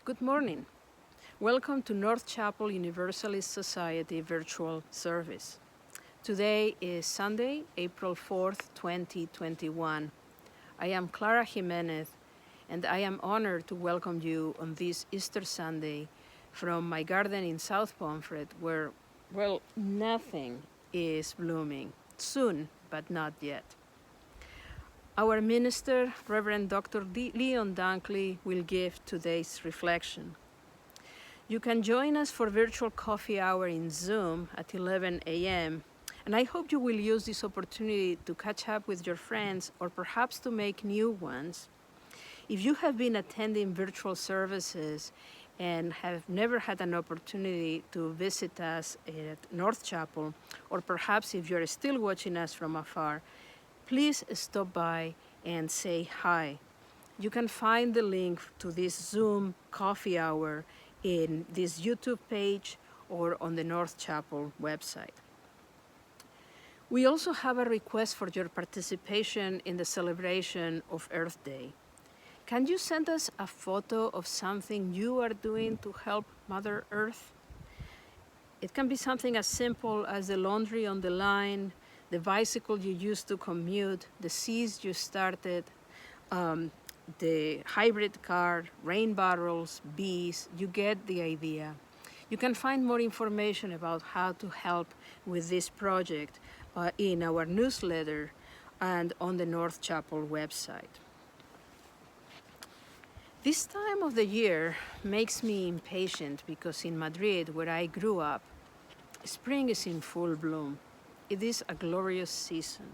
Good morning. Welcome to North Chapel Universalist Society virtual service. Today is Sunday, April 4th, 2021. I am Clara Jimenez, and I am honored to welcome you on this Easter Sunday from my garden in South Pomfret, where, nothing is blooming. Soon, but not yet. Our minister, Reverend Dr. Leon Dunkley, will give today's reflection. You can join us for virtual coffee hour in Zoom at 11 a.m. And I hope you will use this opportunity to catch up with your friends or perhaps to make new ones. If you have been attending virtual services and have never had an opportunity to visit us at North Chapel, or perhaps if you're still watching us from afar, please stop by and say hi. You can find the link to this Zoom coffee hour in this YouTube page or on the North Chapel website. We also have a request for your participation in the celebration of Earth Day. Can you send us a photo of something you are doing to help Mother Earth? It can be something as simple as the laundry on the line, the bicycle you used to commute, the seeds you started, the hybrid car, rain barrels, bees. You get the idea. You can find more information about how to help with this project in our newsletter and on the North Chapel website. This time of the year makes me impatient because in Madrid, where I grew up, spring is in full bloom. It is a glorious season.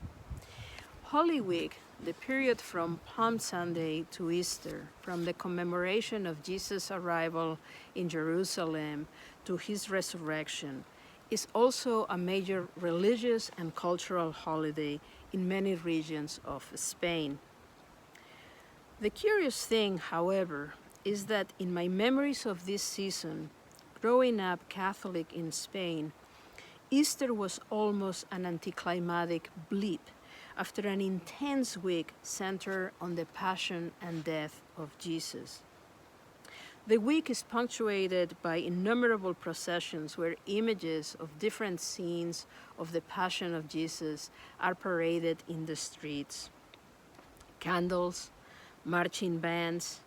Holy Week, the period from Palm Sunday to Easter, from the commemoration of Jesus' arrival in Jerusalem to his resurrection, is also a major religious and cultural holiday in many regions of Spain. The curious thing, however, is that in my memories of this season, growing up Catholic in Spain, Easter was almost an anticlimactic blip after an intense week centered on the passion and death of Jesus. The week is punctuated by innumerable processions where images of different scenes of the passion of Jesus are paraded in the streets. Candles, marching bands,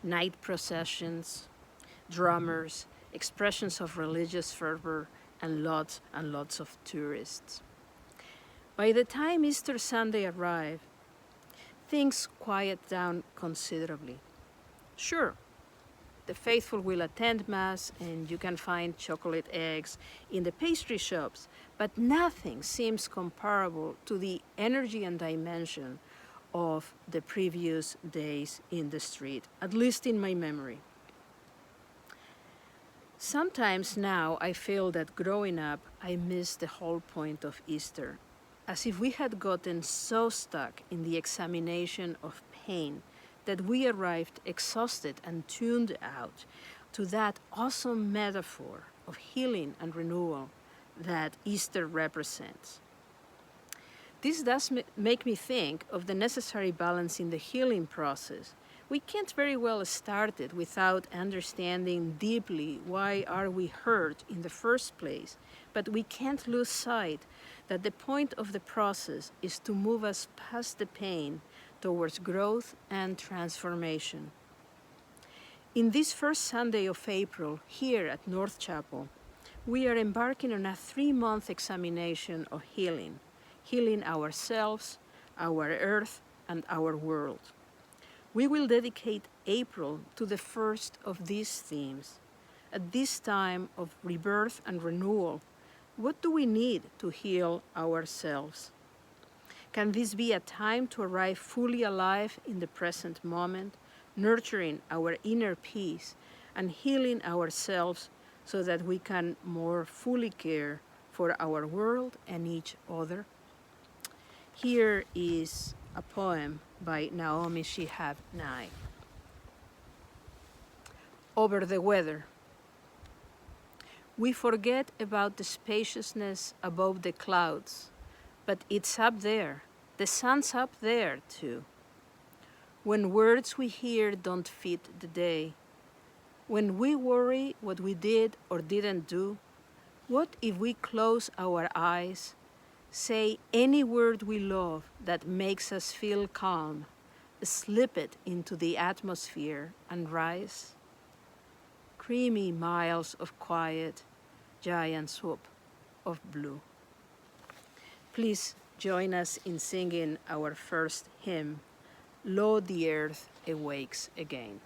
night processions, drummers, expressions of religious fervor, and lots of tourists. By the time Easter Sunday arrived, things quiet down considerably. Sure, the faithful will attend Mass and you can find chocolate eggs in the pastry shops, but nothing seems comparable to the energy and dimension of the previous days in the street, at least in my memory. Sometimes now I feel that growing up, I missed the whole point of Easter, as if we had gotten so stuck in the examination of pain that we arrived exhausted and tuned out to that awesome metaphor of healing and renewal that Easter represents. This does make me think of the necessary balance in the healing process. We can't very well start it without understanding deeply why are we hurt in the first place, but we can't lose sight that the point of the process is to move us past the pain towards growth and transformation. In this first Sunday of April, here at North Chapel, we are embarking on a 3-month examination of healing ourselves, our earth, and our world. We will dedicate April to the first of these themes. At this time of rebirth and renewal, what do we need to heal ourselves? Can this be a time to arrive fully alive in the present moment, nurturing our inner peace and healing ourselves so that we can more fully care for our world and each other? Here is a poem by Naomi Shihab Nye. Over the weather. We forget about the spaciousness above the clouds, but it's up there. The sun's up there too. When words we hear don't fit the day, When we worry what we did or didn't do, what if we close our eyes, say any word we love that makes us feel calm, slip it into the atmosphere and rise? Creamy miles of quiet, giant swoop of blue. Please join us in singing our first hymn, Lo, the Earth Awakes Again.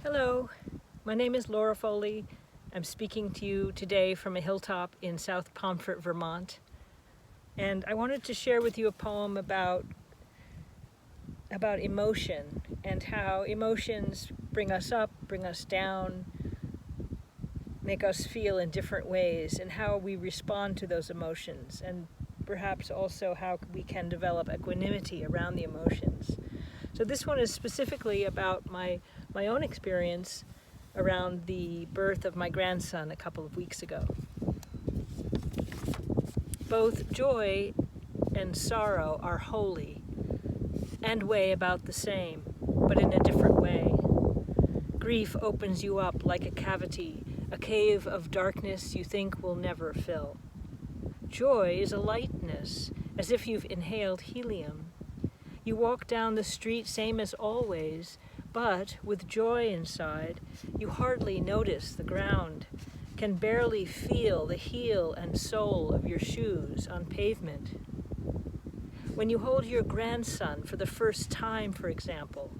Hello, my name is Laura Foley. I'm speaking to you today from a hilltop in South Pomfret, Vermont. And I wanted to share with you a poem about emotion and how emotions bring us up, bring us down, make us feel in different ways, and how we respond to those emotions, and perhaps also how we can develop equanimity around the emotions. So this one is specifically about my own experience around the birth of my grandson a couple of weeks ago. Both joy and sorrow are holy and weigh about the same, but in a different way. Grief opens you up like a cavity, a cave of darkness you think will never fill. Joy is a lightness, as if you've inhaled helium. You walk down the street same as always, but with joy inside, you hardly notice the ground, can barely feel the heel and sole of your shoes on pavement. When you hold your grandson for the first time, for example,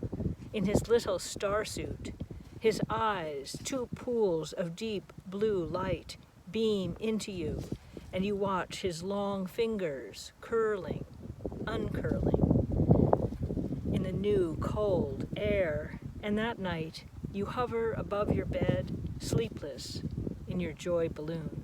in his little starsuit, his eyes, two pools of deep blue light, beam into you, and you watch his long fingers curling, uncurling, in the new, cold air, and that night you hover above your bed, sleepless, in your joy balloon.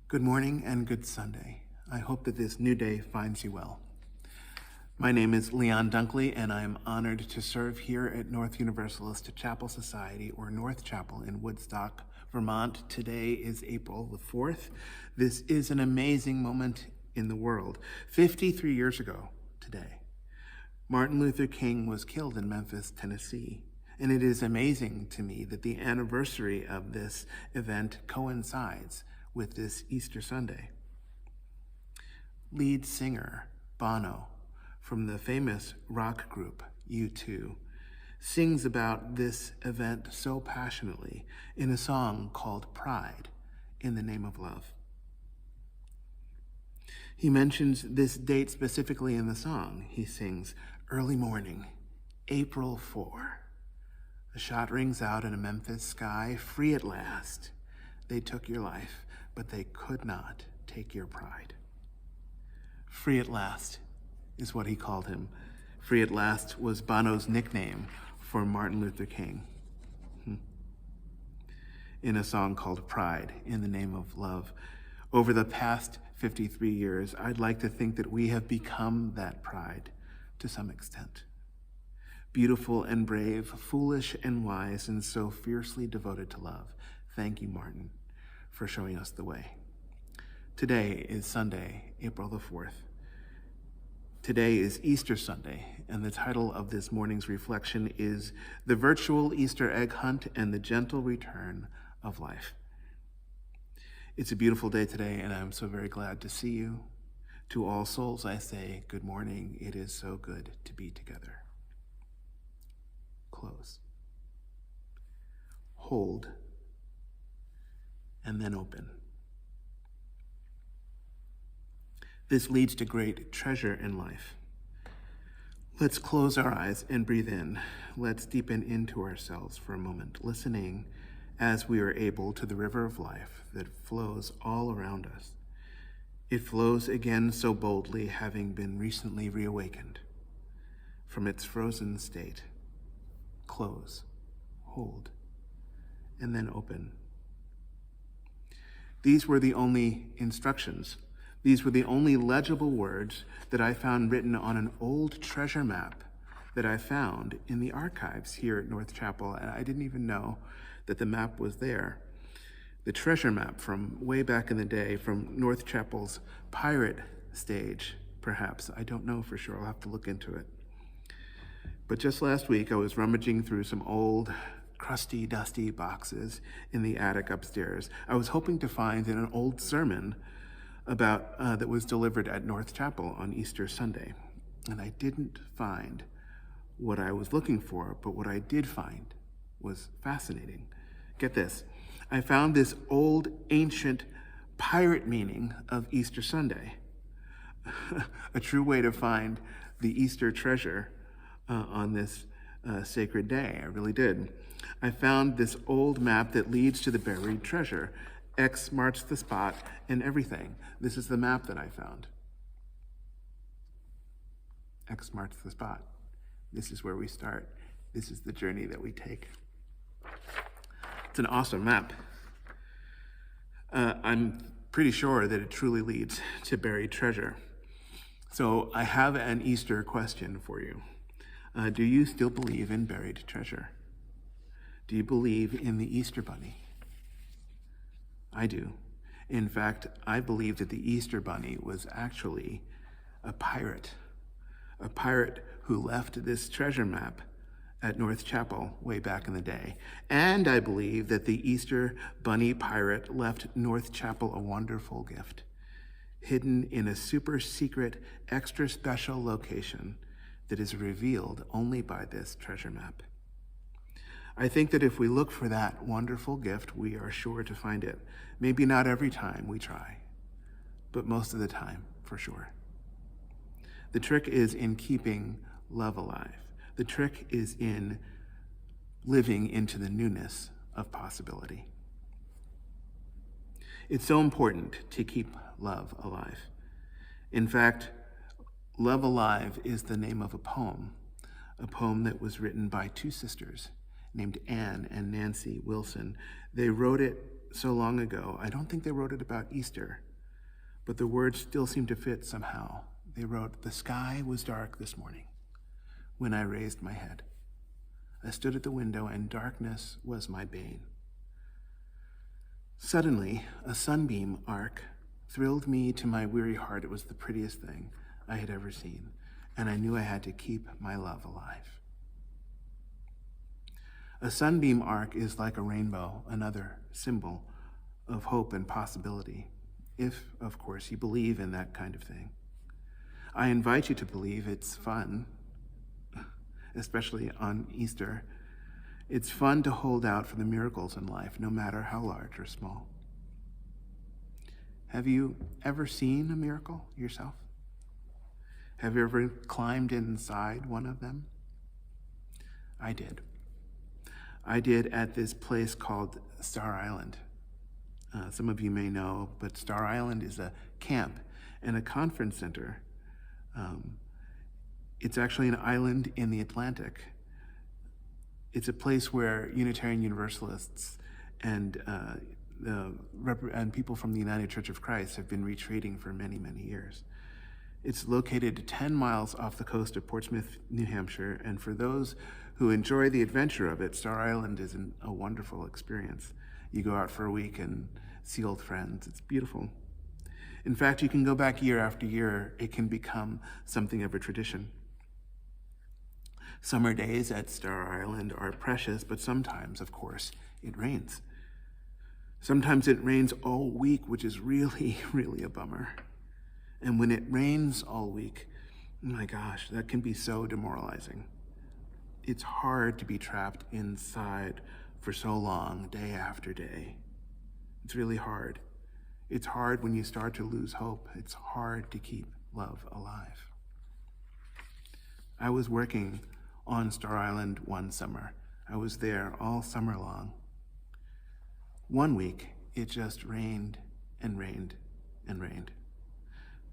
Good morning and good Sunday. I hope that this new day finds you well. My name is Leon Dunkley, and I am honored to serve here at North Universalist Chapel Society, or North Chapel in Woodstock, Vermont. Today is April the 4th. This is an amazing moment in the world. 53 years ago today, Martin Luther King was killed in Memphis, Tennessee. And it is amazing to me that the anniversary of this event coincides with this Easter Sunday. Lead singer Bono from the famous rock group U2 sings about this event so passionately in a song called Pride, in the Name of Love. He mentions this date specifically in the song. He sings, "Early morning, April 4. A shot rings out in a Memphis sky, free at last. They took your life, but they could not take your pride." Free at last is what he called him. Free at last was Bono's nickname for Martin Luther King. In a song called Pride, in the Name of Love. Over the past 53 years, I'd like to think that we have become that pride to some extent. Beautiful and brave, foolish and wise, and so fiercely devoted to love. Thank you, Martin, for showing us the way. Today is Sunday, April the 4th. Today is Easter Sunday, and the title of this morning's reflection is The Virtual Easter Egg Hunt and the Gentle Return of Life. It's a beautiful day today, and I'm so very glad to see you. To all souls, I say good morning. It is so good to be together. Close. Hold. And then open. This leads to great treasure in life. Let's close our eyes and breathe in. Let's deepen into ourselves for a moment, listening as we are able to the river of life that flows all around us. It flows again so boldly, having been recently reawakened from its frozen state. Close, hold, and then open. These were the only instructions. These were the only legible words that I found written on an old treasure map that I found in the archives here at North Chapel, and I didn't even know that the map was there. The treasure map from way back in the day, from North Chapel's pirate stage, perhaps. I don't know for sure. I'll have to look into it. But just last week, I was rummaging through some old, crusty, dusty boxes in the attic upstairs. I was hoping to find an old sermon about that was delivered at North Chapel on Easter Sunday. And I didn't find what I was looking for, but what I did find was fascinating. Get this. I found this old, ancient pirate meaning of Easter Sunday. A true way to find the Easter treasure on this sacred day. I really did. I found this old map that leads to the buried treasure. X marks the spot and everything. This is the map that I found. X marks the spot. This is where we start. This is the journey that we take. It's an awesome map. I'm pretty sure that it truly leads to buried treasure. So I have an Easter question for you. Do you still believe in buried treasure? Do you believe in the Easter Bunny? I do. In fact, I believe that the Easter Bunny was actually a pirate who left this treasure map at North Chapel way back in the day. And I believe that the Easter Bunny pirate left North Chapel a wonderful gift, hidden in a super secret, extra special location that is revealed only by this treasure map. I think that if we look for that wonderful gift, we are sure to find it. Maybe not every time we try, but most of the time, for sure. The trick is in keeping love alive. The trick is in living into the newness of possibility. It's so important to keep love alive. In fact, Love Alive is the name of a poem that was written by two sisters named Anne and Nancy Wilson. They wrote it so long ago. I don't think they wrote it about Easter, but the words still seem to fit somehow. They wrote, "The sky was dark this morning when I raised my head. I stood at the window and darkness was my bane. Suddenly, a sunbeam arc thrilled me to my weary heart. It was the prettiest thing I had ever seen, and I knew I had to keep my love alive." A sunbeam arc is like a rainbow, another symbol of hope and possibility, if, of course, you believe in that kind of thing. I invite you to believe. It's fun, especially on Easter. It's fun to hold out for the miracles in life, no matter how large or small. Have you ever seen a miracle yourself? Have you ever climbed inside one of them? I did. I did at this place called Star Island. Some of you may know, but Star Island is a camp and a conference center. It's actually an island in the Atlantic. It's a place where Unitarian Universalists and people from the United Church of Christ have been retreating for many, many years. It's located 10 miles off the coast of Portsmouth, New Hampshire, and for those who enjoy the adventure of it, Star Island is a wonderful experience. You go out for a week and see old friends. It's beautiful. In fact, you can go back year after year. It can become something of a tradition. Summer days at Star Island are precious, but sometimes, of course, it rains. Sometimes it rains all week, which is really, really a bummer. And when it rains all week, my gosh, that can be so demoralizing. It's hard to be trapped inside for so long, day after day. It's really hard. It's hard when you start to lose hope. It's hard to keep love alive. I was working on Star Island one summer. I was there all summer long. One week, it just rained and rained and rained.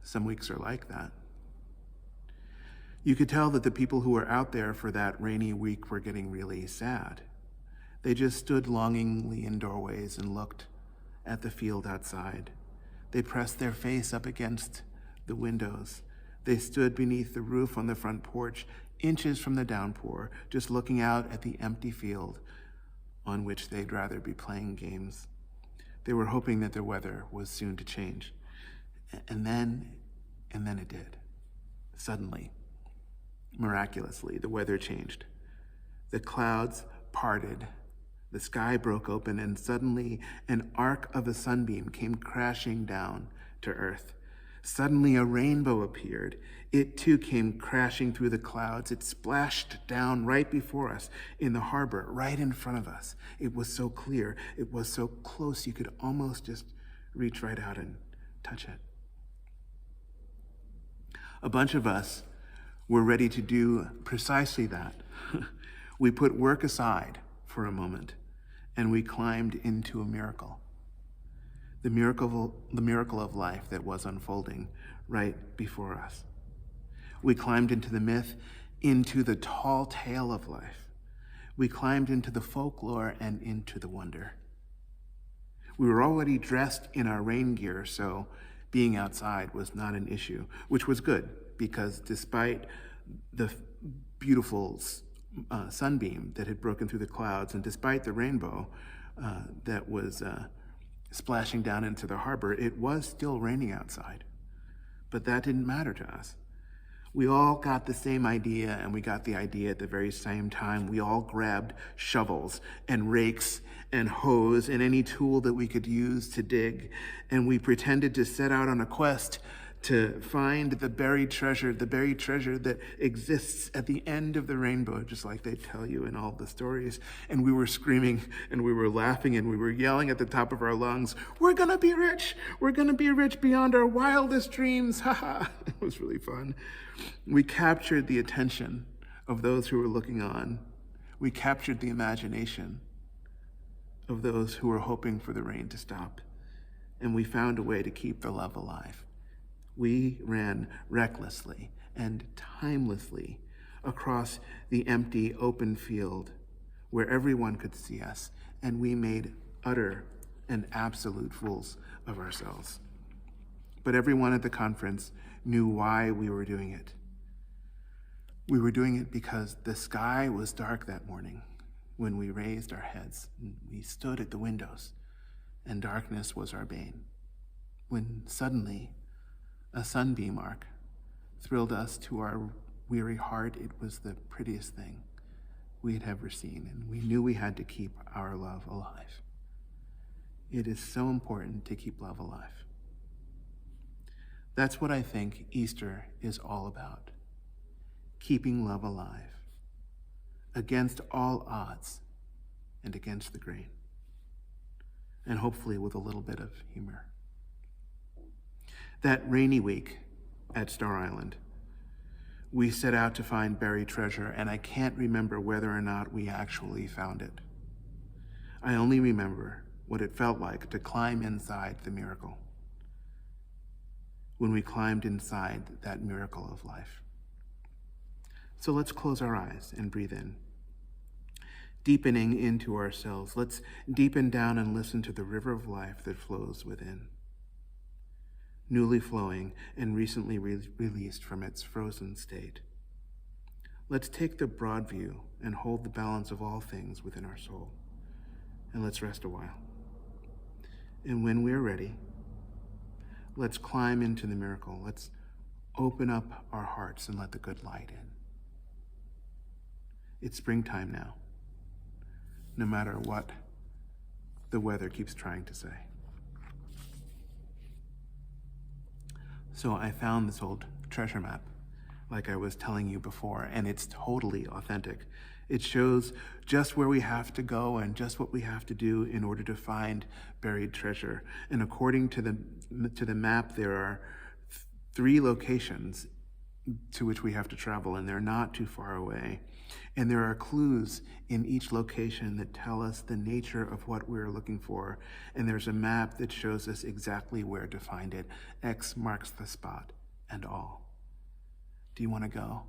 Some weeks are like that. You could tell that the people who were out there for that rainy week were getting really sad. They just stood longingly in doorways and looked at the field outside. They pressed their face up against the windows. They stood beneath the roof on the front porch, inches from the downpour, just looking out at the empty field on which they'd rather be playing games. They were hoping that the weather was soon to change. And then it did. Suddenly, miraculously, the weather changed. The clouds parted. The sky broke open, and suddenly an arc of a sunbeam came crashing down to earth. Suddenly a rainbow appeared. It too came crashing through the clouds. It splashed down right before us in the harbor, right in front of us. It was so clear. It was so close you could almost just reach right out and touch it. A bunch of us were ready to do precisely that. We put work aside for a moment, and we climbed into a miracle. The miracle of life that was unfolding right before us. We climbed into the myth, into the tall tale of life. We climbed into the folklore and into the wonder. We were already dressed in our rain gear, so being outside was not an issue, which was good, because despite the beautiful sunbeam that had broken through the clouds, and despite the rainbow that was splashing down into the harbor, it was still raining outside. But that didn't matter to us. We all got the same idea, and we got the idea at the very same time. We all grabbed shovels and rakes and hoes and any tool that we could use to dig, and we pretended to set out on a quest to find the buried treasure that exists at the end of the rainbow, just like they tell you in all the stories. And we were screaming, and we were laughing, and we were yelling at the top of our lungs, "We're gonna be rich! We're gonna be rich beyond our wildest dreams!" Ha! It was really fun. We captured the attention of those who were looking on. We captured the imagination of those who were hoping for the rain to stop. And we found a way to keep the love alive. We ran recklessly and timelessly across the empty open field where everyone could see us, and we made utter and absolute fools of ourselves. But everyone at the conference knew why we were doing it. We were doing it because the sky was dark that morning when we raised our heads. We stood at the windows, and darkness was our bane. When suddenly a sunbeam arc thrilled us to our weary heart, it was the prettiest thing we had ever seen, and we knew we had to keep our love alive. It is so important to keep love alive. That's what I think Easter is all about. Keeping love alive, against all odds and against the grain, and hopefully with a little bit of humor. That rainy week at Star Island, we set out to find buried treasure, and I can't remember whether or not we actually found it. I only remember what it felt like to climb inside the miracle, when we climbed inside that miracle of life. So let's close our eyes and breathe in. Deepening into ourselves, let's deepen down and listen to the river of life that flows within. Newly flowing and recently released from its frozen state. Let's take the broad view and hold the balance of all things within our soul. And let's rest a while. And when we are ready, let's climb into the miracle. Let's open up our hearts and let the good light in. It's springtime now, no matter what the weather keeps trying to say. So I found this old treasure map, like I was telling you before, and it's totally authentic. It shows just where we have to go and just what we have to do in order to find buried treasure. And according to the map, there are 3 locations to which we have to travel, and they're not too far away. And there are clues in each location that tell us the nature of what we're looking for. And there's a map that shows us exactly where to find it. X marks the spot and all. Do you want to go?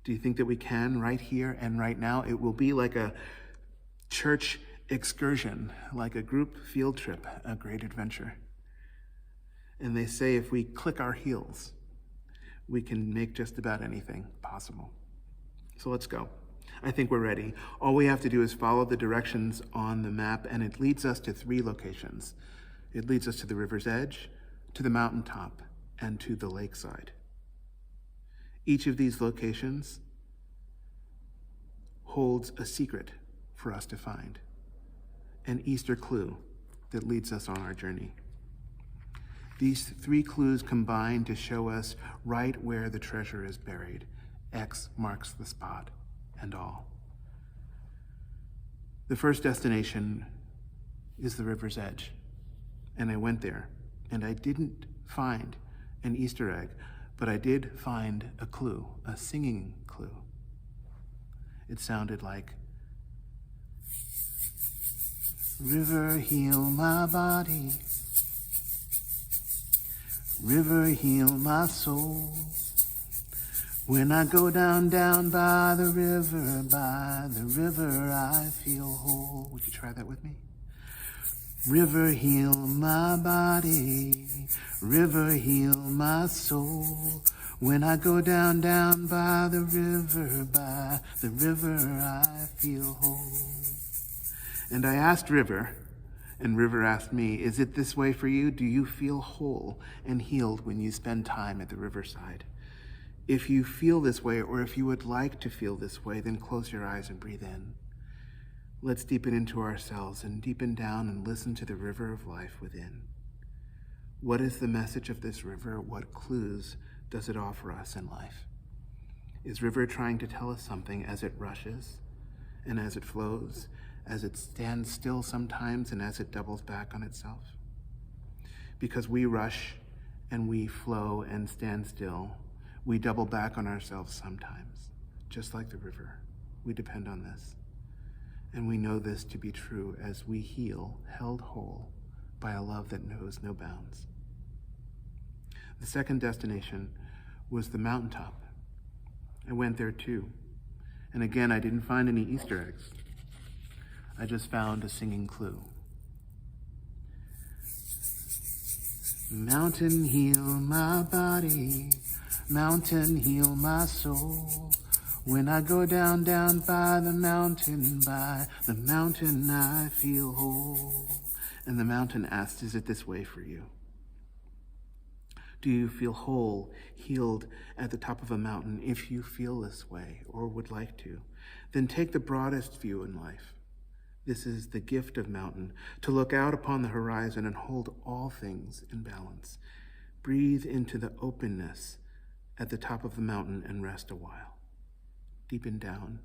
Do you think that we can right here and right now? It will be like a church excursion, like a group field trip, a great adventure. And they say if we click our heels, we can make just about anything possible. So let's go. I think we're ready. All we have to do is follow the directions on the map, and it leads us to 3 locations. It leads us to the river's edge, to the mountaintop, and to the lakeside. Each of these locations holds a secret for us to find, an Easter clue that leads us on our journey. These 3 clues combine to show us right where the treasure is buried. X marks the spot and all. The first destination is the river's edge, and I went there, and I didn't find an Easter egg, but I did find a clue, a singing clue. It sounded like, river, heal my body. River, heal my soul. When I go down by the river, I feel whole. Would you try that with me? River, heal my body. River, heal my soul. When I go down by the river, I feel whole. And I asked River, and River asked me, is it this way for you? Do you feel whole and healed when you spend time at the riverside? If you feel this way, or if you would like to feel this way, then close your eyes and breathe in. Let's deepen into ourselves and deepen down and listen to the river of life within. What is the message of this river? What clues does it offer us in life? Is river trying to tell us something as it rushes and as it flows, as it stands still sometimes and as it doubles back on itself? Because we rush and we flow and stand still, we double back on ourselves sometimes, just like the river. We depend on this. And we know this to be true as we heal, held whole by a love that knows no bounds. The second destination was the mountaintop. I went there too. And again, I didn't find any Easter eggs. I just found a singing clue. Mountain, heal my body. Mountain, heal my soul. When I go down by the mountain, I feel whole. And the mountain asked, is it this way for you? Do you feel whole, healed at the top of a mountain? If you feel this way or would like to, then take the broadest view in life. This is the gift of mountain, to look out upon the horizon and hold all things in balance. Breathe into the openness at the top of the mountain and rest a while. Deepen down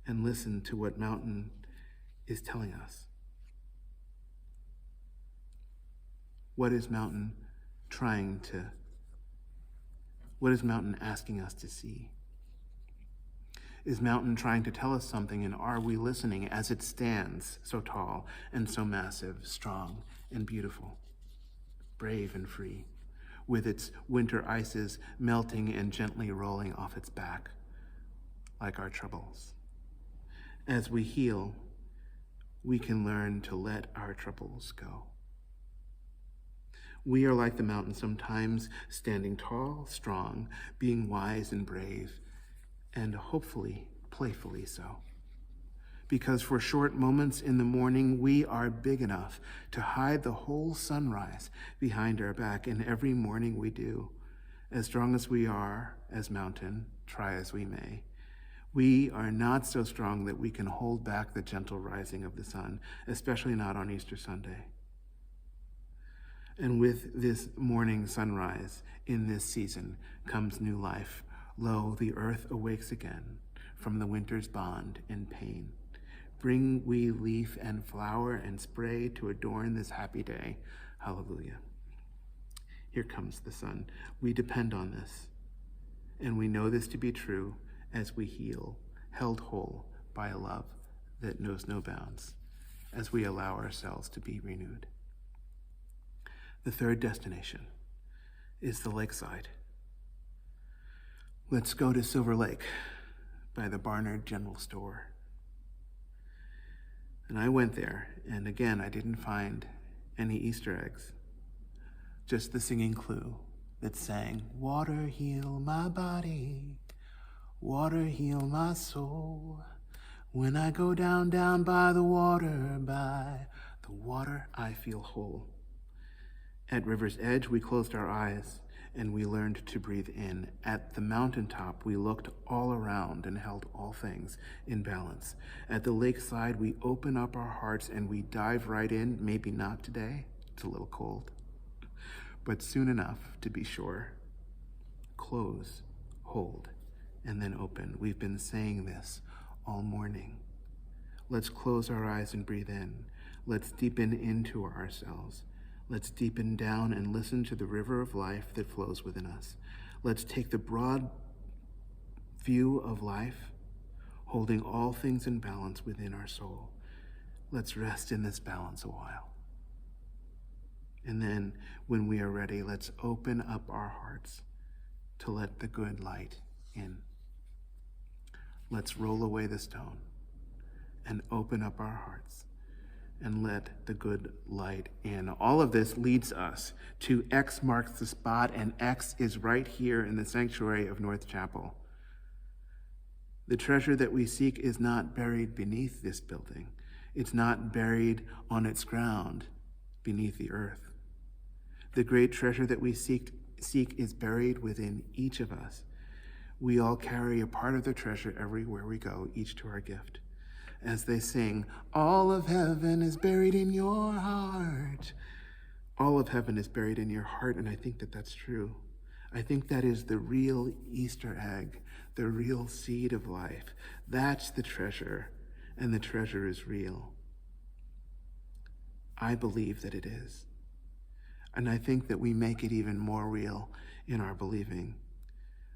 and listen to what mountain is telling us. What is mountain asking us to see? Is mountain trying to tell us something, and are we listening as it stands so tall and so massive, strong and beautiful, brave and free, with its winter ices melting and gently rolling off its back like our troubles? As we heal, we can learn to let our troubles go. We are like the mountain sometimes, standing tall, strong, being wise and brave, and hopefully, playfully so. Because for short moments in the morning, we are big enough to hide the whole sunrise behind our back, and every morning we do. As strong as we are, as mountain, try as we may, we are not so strong that we can hold back the gentle rising of the sun, especially not on Easter Sunday. And with this morning sunrise in this season comes new life. Lo, the earth awakes again from the winter's bond and pain. Bring we leaf and flower and spray to adorn this happy day. Hallelujah. Here comes the sun. We depend on this. And we know this to be true as we heal, held whole by a love that knows no bounds, as we allow ourselves to be renewed. The third destination is the lakeside. Let's go to Silver Lake by the Barnard General Store. And I went there, and again, I didn't find any Easter eggs, just the singing clue that sang, "Water heal my body, water heal my soul. When I go down, down by the water I feel whole." At River's edge, we closed our eyes and we learned to breathe in. At the mountaintop, we looked all around and held all things in balance. At the lakeside, we open up our hearts and we dive right in. Maybe not today, it's a little cold, but soon enough to be sure. Close, hold, and then open. We've been saying this all morning. Let's close our eyes and breathe in. Let's deepen into ourselves. Let's deepen down and listen to the river of life that flows within us. Let's take the broad view of life, holding all things in balance within our soul. Let's rest in this balance a while. And then, when we are ready, let's open up our hearts to let the good light in. Let's roll away the stone and open up our hearts and let the good light in. All of this leads us to X marks the spot, and X is right here in the sanctuary of North Chapel. The treasure that we seek is not buried beneath this building. It's not buried on its ground beneath the earth. The great treasure that we seek is buried within each of us. We all carry a part of the treasure everywhere we go, each to our gift. As they sing, all of heaven is buried in your heart. All of heaven is buried in your heart, and I think that that's true. I think that is the real Easter egg, the real seed of life. That's the treasure, and the treasure is real. I believe that it is. And I think that we make it even more real in our believing.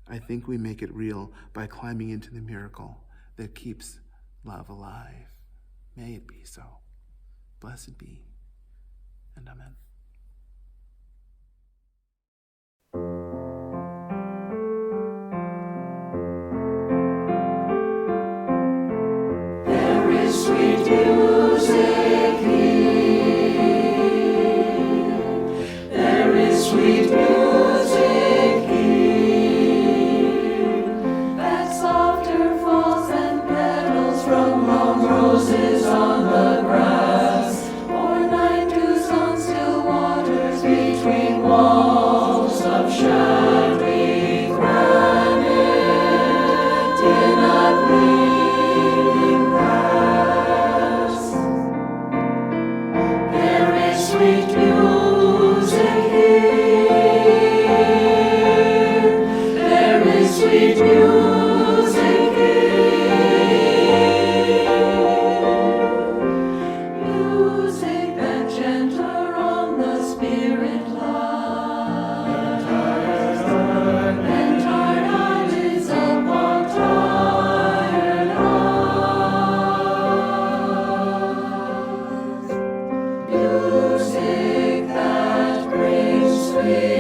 I think we make it real by climbing into the miracle that keeps love alive. May it be so. Blessed be, and amen. There is sweet music here. There is sweet music here. That softer falls than petals from long roses on the grass, or night dews on still waters between walls of shadowy granite in a gleaming pass. There is sweet music here. There is sweet music here. Music that gentler on the spirit lies. And tired eyelids upon tired eyes. Music that brings sweet